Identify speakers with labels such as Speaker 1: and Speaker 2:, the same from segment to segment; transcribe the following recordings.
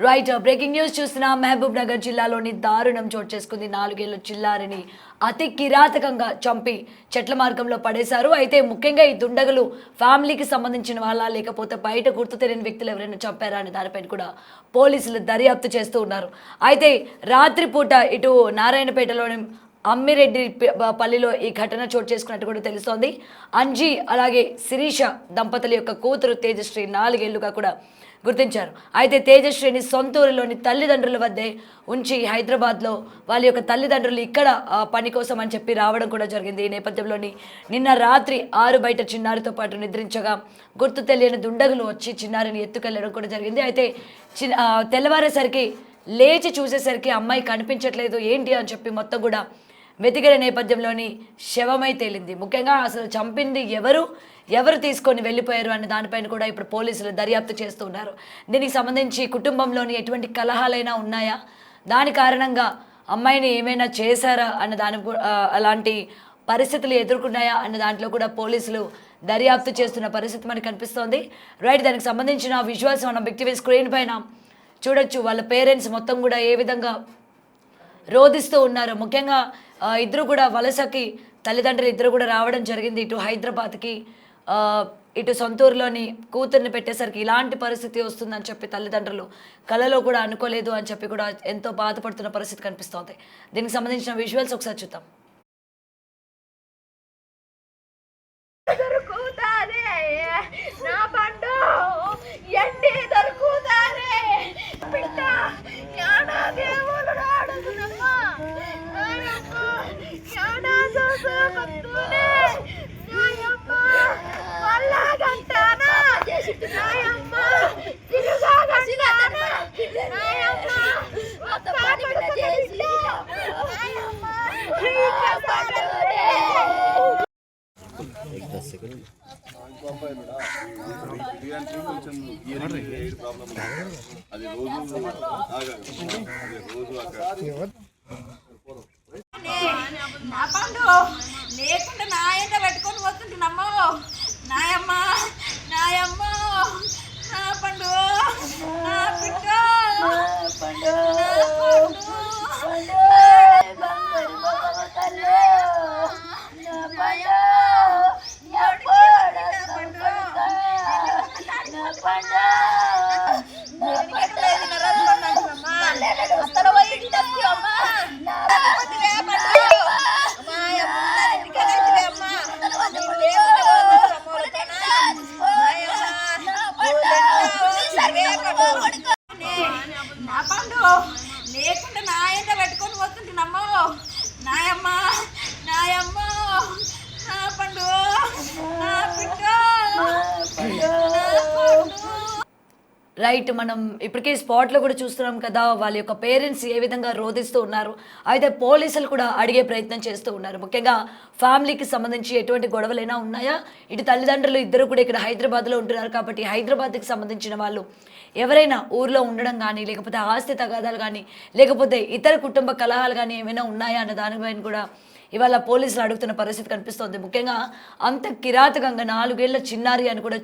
Speaker 1: Right breaking news చూస్తున్నా మహబూబ్ నగర్ జిల్లాలోని దారుణం చోటు చేసుకుంది. 4 ఏళ్ల చిల్లారిని అతి కిరాతకంగా చంపి చెట్ల మార్గంలో పడేశారు. అయితే ముఖ్యంగా ఈ దుండగులు ఫ్యామిలీకి సంబంధించిన వాళ్ళ లేకపోతే బయట గుర్తు తెలియని వ్యక్తులు ఎవరైనా చంపారా అనే దానిపైన కూడా పోలీసులు దర్యాప్తు చేస్తూ ఉన్నారు. అయితే రాత్రిపూట ఇటు నారాయణపేటలోని అమ్మిరెడ్డి పల్లిలో ఈ ఘటన చోటు చేసుకున్నట్టు కూడా తెలుస్తోంది. అంజీ అలాగే శిరీష దంపతుల యొక్క కూతురు తేజశ్రీ 4 ఏళ్లుగా కూడా గుర్తించారు. అయితే తేజశ్రీని సొంతూరులోని తల్లిదండ్రుల వద్దే ఉంచి హైదరాబాద్లో వాళ్ళ యొక్క తల్లిదండ్రులు ఇక్కడ పని కోసం అని చెప్పి రావడం కూడా జరిగింది. ఈ నేపథ్యంలోని నిన్న రాత్రి 6 బయట చిన్నారితో పాటు నిద్రించగా గుర్తు తెలియని దుండగులు వచ్చి చిన్నారిని ఎత్తుకెళ్లడం కూడా జరిగింది. అయితే తెల్లవారేసరికి లేచి చూసేసరికి అమ్మాయి కనిపించట్లేదు ఏంటి అని చెప్పి మొత్తం కూడా వెతికిన నేపథ్యంలోని శవమై తేలింది. ముఖ్యంగా అసలు చంపింది ఎవరు తీసుకొని వెళ్ళిపోయారు అనే దానిపైన కూడా ఇప్పుడు పోలీసులు దర్యాప్తు చేస్తున్నారు. దీనికి సంబంధించి కుటుంబంలోని ఎటువంటి కలహాలైనా ఉన్నాయా, దాని కారణంగా అమ్మాయిని ఏమైనా చేశారా అన్న దాని అలాంటి పరిస్థితులు ఎదుర్కొన్నాయా అన్న దాంట్లో కూడా పోలీసులు దర్యాప్తు చేస్తున్న పరిస్థితి మనకు కనిపిస్తోంది. రైట్, దానికి సంబంధించిన విజువల్స్ మనం బిగ్ టీవీ స్క్రీన్ పైన చూడొచ్చు. వాళ్ళ పేరెంట్స్ మొత్తం కూడా ఏ విధంగా రోధిస్తూ ఉన్నారు. ముఖ్యంగా ఇద్దరు కూడా వలసకి తల్లిదండ్రులు ఇద్దరు కూడా రావడం జరిగింది. ఇటు హైదరాబాద్కి ఇటు సొంతూరులోని కూతుర్ని పెట్టేసరికి ఇలాంటి పరిస్థితి వస్తుందని చెప్పి తల్లిదండ్రులు కలలో కూడా అనుకోలేదు అని చెప్పి కూడా ఎంతో బాధపడుతున్న పరిస్థితి కనిపిస్తోంది. దీనికి సంబంధించిన విజువల్స్ ఒకసారి చూద్దాం.
Speaker 2: నా పండు లేకుండా నా ఎంత పెట్టుకొని పోతుంటున్నాము. నాయమ్మ నాయమ్మ నా పండు నా బిడ్డ నా పండు లేకుండా నా ఎంత పెట్టుకొని పోతుంటున్నాము. నాయమ్మ నాయమ్మ నా పండు నా బిడ్డ.
Speaker 1: రైట్, మనం ఇప్పటికే స్పాట్లో కూడా చూస్తున్నాం కదా వాళ్ళ యొక్క పేరెంట్స్ ఏ విధంగా రోధిస్తూ ఉన్నారు. అయితే పోలీసులు కూడా అడిగే ప్రయత్నం చేస్తూ ఉన్నారు. ముఖ్యంగా ఫ్యామిలీకి సంబంధించి ఎటువంటి గొడవలైనా ఉన్నాయా, ఇటు తల్లిదండ్రులు ఇద్దరు కూడా ఇక్కడ హైదరాబాద్లో ఉంటున్నారు కాబట్టి హైదరాబాద్కి సంబంధించిన వాళ్ళు ఎవరైనా ఊర్లో ఉండడం కానీ లేకపోతే ఆస్తి తగాదాలు కానీ లేకపోతే ఇతర కుటుంబ కలహాలు కానీ ఏమైనా ఉన్నాయా అన్న దానిపైన కూడా ఇవాళ పోలీసులు అడుగుతున్న పరిస్థితి కనిపిస్తోంది. ముఖ్యంగా అంత కిరాతకంగా 4 ఏళ్ల చిన్నారి అని కూడా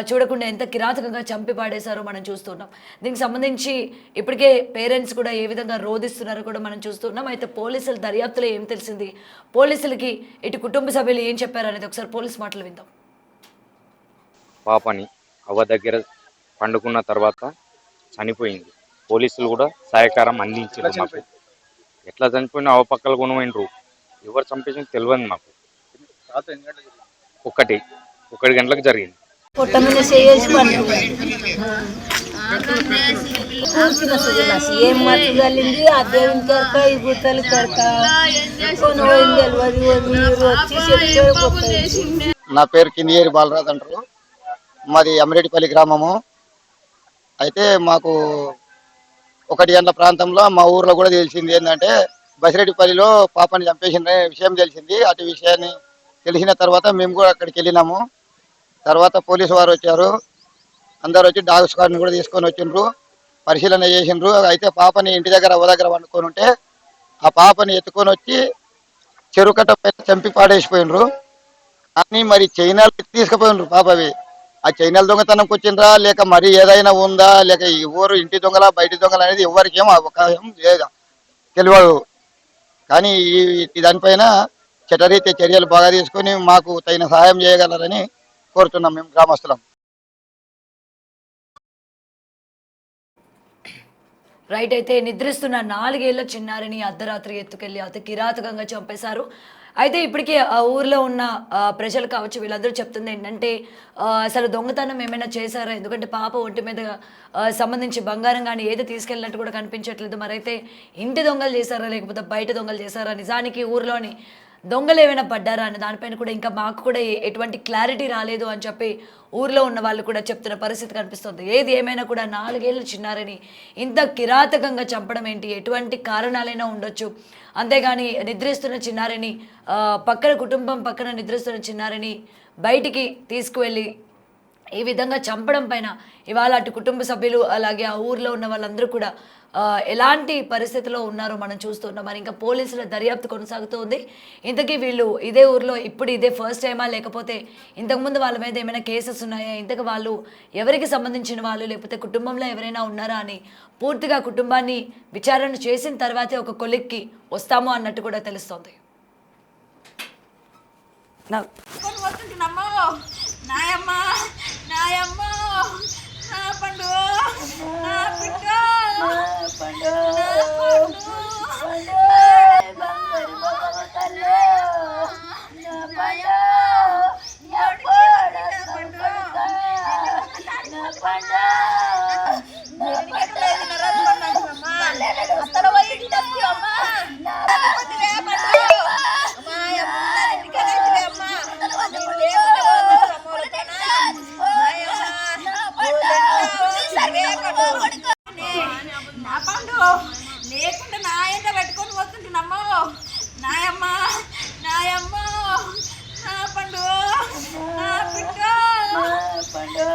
Speaker 1: చూడకుండా ఎంత కిరాతకంగా చంపి పాడేశారో మనం చూస్తున్నాం. దీనికి సంబంధించి ఇప్పటికే పేరెంట్స్ కూడా ఏ విధంగా రోధిస్తున్నారో కూడా మనం చూస్తున్నాం. అయితే పోలీసుల దర్యాప్తులో ఏం తెలిసింది, పోలీసులకి ఇటు కుటుంబ సభ్యులు ఏం చెప్పారు అనేది ఒకసారి పోలీసు మాటలు విందాం.
Speaker 3: పాపని అవ్వ దగ్గర పండుకున్న తర్వాత చనిపోయింది. పోలీసులు కూడా సహకారం అందించారు మాకు. ఎట్లా చనిపోయినా అవపక్కలు కొనమైనరు, ఎవరు చంపేసిన తెలియదు మాకు. 1 గంటలకు జరిగింది.
Speaker 4: ఏం మర్చిగలింది ఆ దేవుని కొరక ఈ గుట్టలు కొరక
Speaker 5: నా పేరు కిందియేరి బాలరాజు అంటారు. మాది అమ్మిరెడ్డిపల్లి గ్రామము. అయితే మాకు 1 గంటల ప్రాంతంలో మా ఊర్లో కూడా తెలిసింది ఏంటంటే బసిరెడ్డిపల్లిలో పాపని చంపేసిన విషయం తెలిసింది. అటు విషయాన్ని తెలిసిన తర్వాత మేము కూడా అక్కడికి వెళ్ళినాము. తర్వాత పోలీసు వారు వచ్చారు, అందరు వచ్చి డాగ్ స్క్వాడ్ని కూడా తీసుకొని వచ్చిండ్రు, పరిశీలన చేసిండ్రు. అయితే పాపని ఇంటి దగ్గర అవ్వ దగ్గర వండుకొని ఉంటే ఆ పాపని ఎత్తుకొని వచ్చి చెరుకట్ట చంపి పాడేసిపోయినరు. కానీ మరి చైనాలో తీసుకుపోయినరు పాపవి. ఆ చైనాల దొంగతనంకి వచ్చిండ్రా లేక మరి ఏదైనా ఉందా లేక ఈ ఊరు ఇంటి దొంగల బయటి దొంగల అనేది ఎవరికి ఏం అవకాశం లేదు, తెలియదు. కానీ ఈ దానిపైన చట్టరీత్యా చర్యలు బాగా తీసుకొని మాకు తగిన సహాయం చేయగలరని కోరుతున్నాం మేము గ్రామస్తులం.
Speaker 1: రైట్. అయితే నిద్రిస్తున్న 4 ఏళ్ల చిన్నారిని అర్ధరాత్రి ఎత్తుకెళ్లి అతి కిరాతకంగా చంపేశారు. అయితే ఇప్పటికీ ఆ ఊర్లో ఉన్న ప్రజలు కావచ్చు, వీళ్ళందరూ చెప్తుంది ఏంటంటే అసలు దొంగతనం ఏమైనా చేశారా? ఎందుకంటే పాప ఒంటి మీద సంబంధించి బంగారం కానీ ఏది తీసుకెళ్ళినట్టు కూడా కనిపించట్లేదు. మరైతే ఇంటి దొంగలు చేశారా లేకపోతే బయట దొంగలు చేశారా? నిజానికి ఊర్లోని దొంగలు ఏమైనా పడ్డారా అనే దానిపైన కూడా ఇంకా మాకు కూడా ఎటువంటి క్లారిటీ రాలేదు అని చెప్పి ఊర్లో ఉన్న వాళ్ళు కూడా చెప్తున్న పరిస్థితి కనిపిస్తుంది. ఏది ఏమైనా కూడా 4 ఏళ్ళ చిన్నారని ఇంత కిరాతకంగా చంపడం ఏంటి? ఎటువంటి కారణాలైనా ఉండొచ్చు. అంతేగాని నిద్రిస్తున్న చిన్నారిని పక్కన కుటుంబం పక్కన నిద్రిస్తున్న చిన్నారిని బయటికి తీసుకువెళ్ళి ఈ విధంగా చంపడం పైన ఇవాళ అటు కుటుంబ సభ్యులు అలాగే ఆ ఊర్లో ఉన్న వాళ్ళందరూ కూడా ఎలాంటి పరిస్థితిలో ఉన్నారో మనం చూస్తున్నాం. మరి ఇంకా పోలీసుల దర్యాప్తు కొనసాగుతూ ఉంది. ఇంతకీ వీళ్ళు ఇదే ఊర్లో ఇప్పుడు ఇదే ఫస్ట్ టైమా లేకపోతే ఇంతకుముందు వాళ్ళ మీద ఏమైనా కేసెస్ ఉన్నాయా? ఇంతకు వాళ్ళు ఎవరికి సంబంధించిన వాళ్ళు లేకపోతే కుటుంబంలో ఎవరైనా ఉన్నారా అని పూర్తిగా కుటుంబాన్ని విచారణ చేసిన తర్వాతే ఒక కొలిక్కి వస్తాము అన్నట్టు కూడా తెలుస్తోంది.
Speaker 2: వస్తుంటున్నామో నాయమ్మ నాయమ్మ నా పండు నా బిడ్డ పండు నా పండు లేకుండా నా ఎంట పెట్టుకొని వస్తుంటున్నామో నాయమ్మ నాయమ్మ నా పండు నా బిడ్డ పండు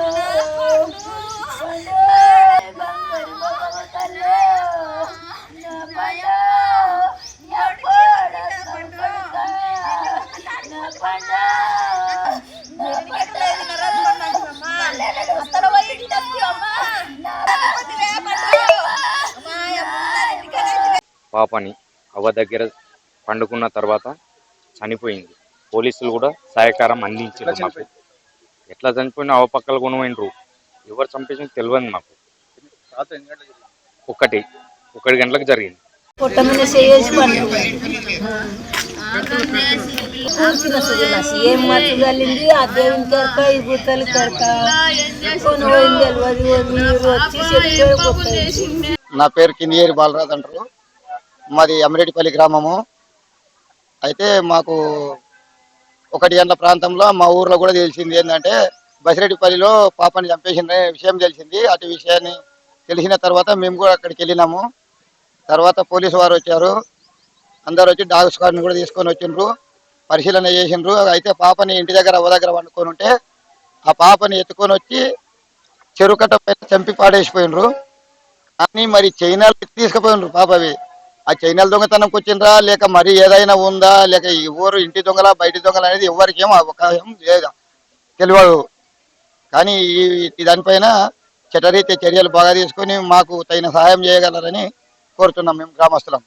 Speaker 3: పాపని అవ్వ దగ్గర పండుకున్న తర్వాత చనిపోయింది. పోలీసులు కూడా సహాయకారం అందించారు మాకు. ఎట్లా చనిపోయినా అవ్వ పక్కల కొనమైనరు, ఎవరు చంపేసిన తెలియదు మాకు. 1 గంటలకు జరిగింది.
Speaker 4: పొట్టమని చేసి ఏం మత్తు కలింది ఆ దేవుని కరక ఈ గుట్టలు కరక కొని పోయింది తెలియదు. మీరు వచ్చి చెప్పే.
Speaker 5: నా పేరు కిందియేరి బాలరాజు అంటారు. మాది అమిరెడ్డిపల్లి గ్రామము. అయితే మాకు 1 గంటల ప్రాంతంలో మా ఊర్లో కూడా తెలిసింది ఏంటంటే బసిరెడ్డిపల్లిలో పాపని చంపేసిన విషయం తెలిసింది. అటు విషయాన్ని తెలిసిన తర్వాత మేము కూడా అక్కడికి వెళ్ళినాము. తర్వాత పోలీసు వారు వచ్చారు. అందరు వచ్చి డాగ్ స్క్వాడ్ని కూడా తీసుకొని వచ్చిండ్రు, పరిశీలన చేసిండ్రు. అయితే పాపని ఇంటి దగ్గర అవ్వ దగ్గర వండుకొని ఉంటే ఆ పాపని ఎత్తుకొని వచ్చి చెరుకట్ట పైన చంపి పాడేసిపోయినరు. కానీ మరి చైనాలు తీసుకుపోయినరు పాపవి. ఆ చైనాల దొంగతనంకి వచ్చిండ్రా లేక మరి ఏదైనా ఉందా లేక ఈ ఊరు ఇంటి దొంగల బయటి దొంగల అనేది ఎవరికి ఏం అవకాశం లేదు, తెలియదు. కానీ ఈ దానిపైన చట్టరీత్యా చర్యలు బాగా తీసుకొని మాకు తగిన సహాయం చేయగలరని కోరుతున్నాం మేము గ్రామస్తులం.